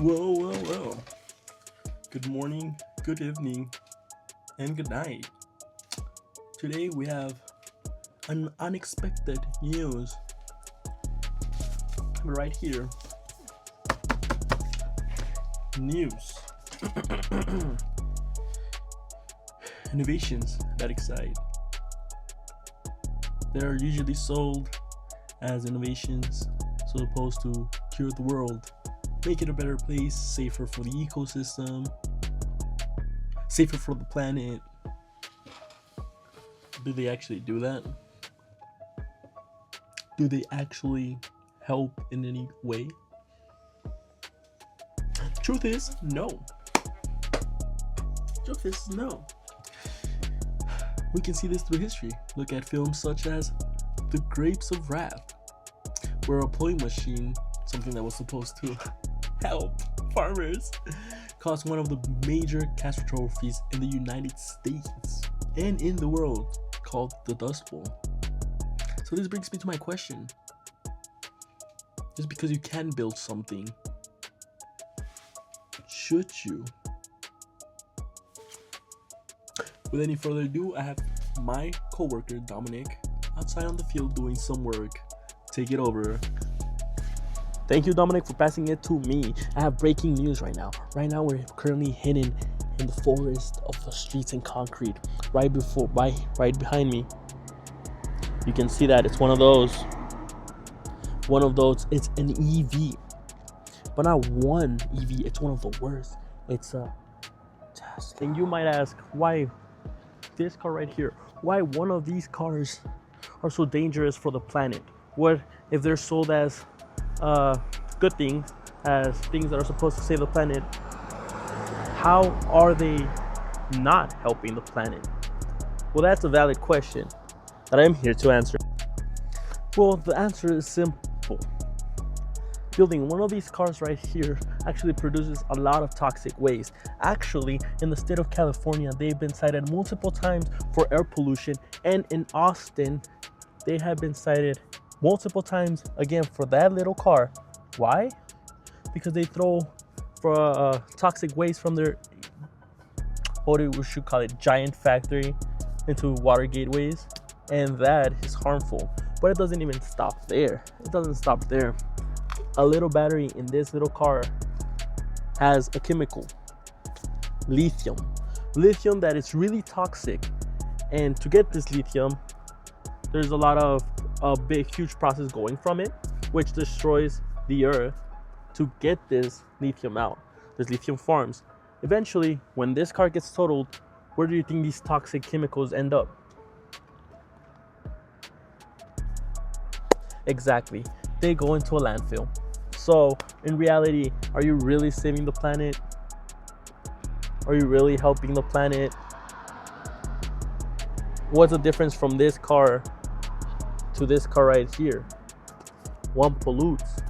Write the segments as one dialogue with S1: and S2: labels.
S1: Well. Good morning, good evening, and good night. Today we have an unexpected news right here. News. Innovations that excite. They're usually sold as innovations supposed to cure the world, make it a better place, safer for the ecosystem, safer for the planet. Do they actually do that? Do they actually help in any way? Truth is, no. Truth is, no. We can see this through history. Look at films such as The Grapes of Wrath, where a pulling machine, something that was supposed to help farmers, caused one of the major catastrophes in the United States and in the world, called the Dust Bowl. So this brings me to my question. Just because you can build something, should you? With any further ado, I have my co-worker Dominic outside on the field doing some work. Take it over.
S2: Thank you, Dominic, for passing it to me. I have breaking news right now. Right now, we're currently hidden in the forest of the streets and concrete. Right behind me. You can see that it's one of those. It's an EV, but not one EV. It's one of the worst. It's a Tesla. And you might ask, why this car right here? Why one of these cars are so dangerous for the planet? What if they're sold as good things, as things that are supposed to save the planet? How are they not helping the planet? Well, that's a valid question that I'm here to answer. Well, the answer is simple. Building one of these cars right here actually produces a lot of toxic waste. Actually, in the state of California, they've been cited multiple times for air pollution, and in Austin, they have been cited multiple times again for that little car. Why? Because they throw for toxic waste from their, what we should call it, giant factory into water gateways, and that is harmful. But it doesn't even stop there. It doesn't stop there. A little battery in this little car has a chemical, lithium that is really toxic. And to get this lithium, there's a lot of a big huge process going from it, which destroys the earth to get this lithium out. There's lithium farms. Eventually, when this car gets totaled, where do you think these toxic chemicals end up? Exactly, they go into a landfill. So in reality, are you really saving the planet? Are you really helping the planet? What's the difference from this car to this car right here? One pollutes,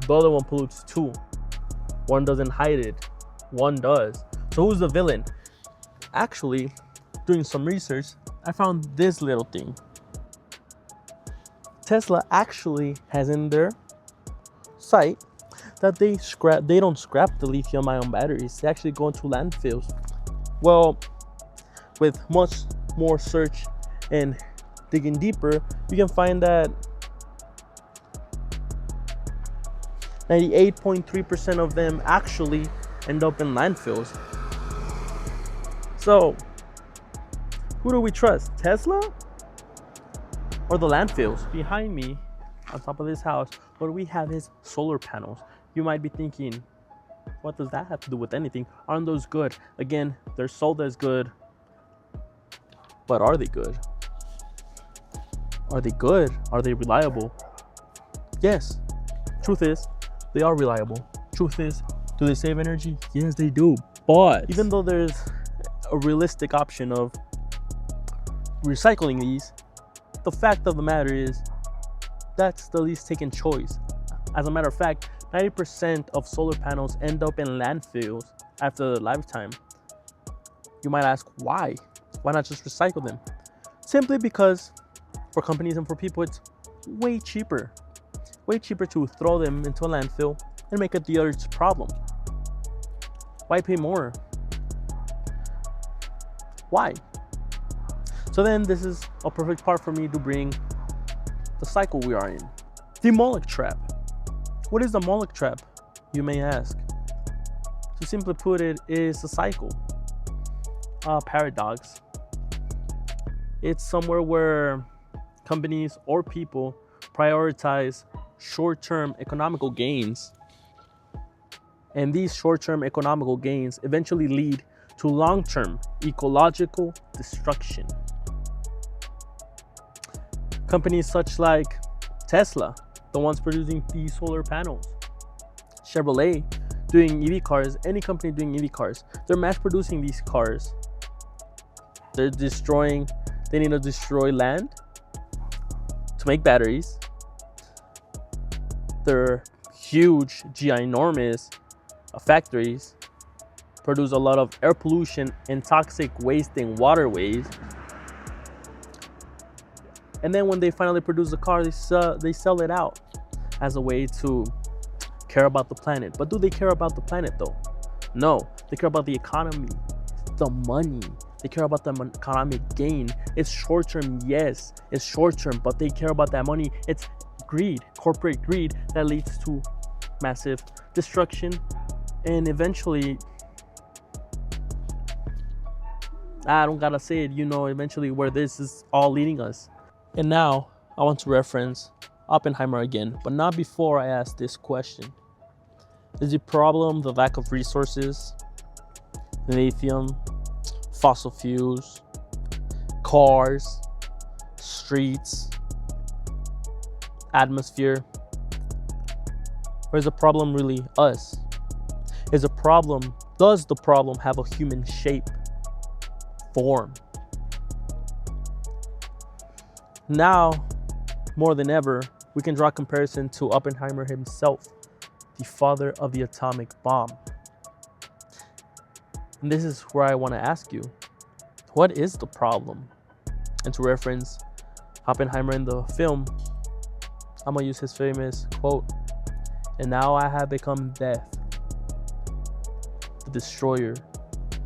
S2: the other one pollutes too. One doesn't hide it, one does. So who's the villain? Actually, doing some research, I found this little thing. Tesla actually has in their site that they don't scrap the lithium-ion batteries. They actually go into landfills. Well, with much more search and digging deeper, you can find that 98.3% of them actually end up in landfills. So, who do we trust? Tesla or the landfills? Behind me, on top of this house, what we have is solar panels. You might be thinking, what does that have to do with anything? Aren't those good? Again, they're sold as good, but are they good? Are they good? Are they reliable? Yes. Truth is, they are reliable. Truth is, do they save energy? Yes, they do. But even though there's a realistic option of recycling these, the fact of the matter is that's the least taken choice. As a matter of fact, 90% of solar panels end up in landfills after their lifetime. You might ask, why? Why not just recycle them? Simply because for companies and for people, it's way cheaper to throw them into a landfill and make it the other's problem. Why pay more? Why? So then this is a perfect part for me to bring the cycle we are in. The Moloch trap. What is the Moloch trap, you may ask? To simply put it, is a cycle, a paradox. It's somewhere where companies or people prioritize short-term economical gains, and these short-term economical gains eventually lead to long-term ecological destruction. Companies such like Tesla, the ones producing these solar panels, Chevrolet doing EV cars, any company doing EV cars, they're mass producing these cars. They need to destroy land to make batteries. They're huge, ginormous factories, produce a lot of air pollution and toxic wasting waterways. And then when they finally produce the car, they sell it out as a way to care about the planet. But do they care about the planet though? No, they care about the economy, the money. They care about the economic gain. It's short-term, yes, it's short-term, but they care about that money. It's greed, corporate greed, that leads to massive destruction and eventually, I don't gotta say it, you know eventually where this is all leading us. And now I want to reference Oppenheimer again, but not before I ask this question. Is the problem the lack of resources, lithium, fossil fuels, cars, streets, atmosphere? Or is the problem really us? Does the problem have a human shape, form? Now, more than ever, we can draw a comparison to Oppenheimer himself, the father of the atomic bomb. And this is where I want to ask you, what is the problem? And to reference Oppenheimer in the film, I'm going to use his famous quote, "And now I have become death, the destroyer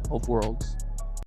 S2: of worlds."